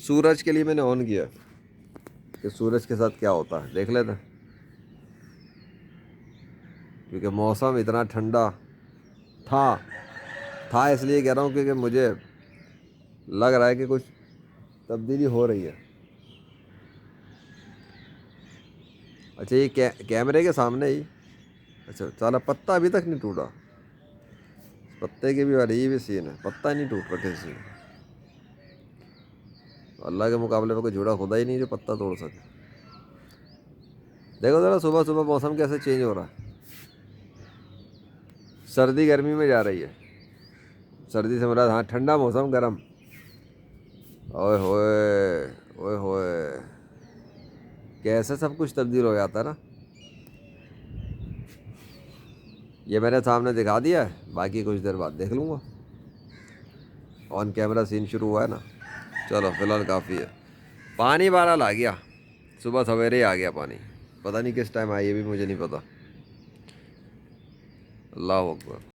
सूरज के लिए मैंने ऑन किया कि सूरज के साथ क्या होता है, देख लेते हैं। क्योंकि मौसम इतना ठंडा था था इसलिए कह रहा हूँ क्योंकि मुझे लग रहा है कि कुछ तब्दीली हो रही है। अच्छा ये कैमरे के सामने ही। अच्छा साला पत्ता अभी तक नहीं टूटा। पत्ते के भी अजीब भी सीन है, पत्ता नहीं टूट रहा किसी। अल्लाह के मुकाबले में कोई जुड़ा खुदा ही नहीं जो पत्ता तोड़ सके। देखो ज़रा सुबह सुबह मौसम कैसे चेंज हो रहा है। सर्दी गर्मी में जा रही है। सर्दी से मेरा हाँ ठंडा मौसम गर्म। ओए होए ओए होए, कैसे सब कुछ तब्दील हो जाता है ना। ये मेरे सामने दिखा दिया है, बाकी कुछ देर बाद देख लूँगा। ऑन कैमरा सीन शुरू हुआ है ना। चलो फिलहाल काफ़ी है। पानी बहरहाल आ गया, सुबह सवेरे ही आ गया पानी। पता नहीं किस टाइम आया, ये भी मुझे नहीं पता। अल्लाह अकबर।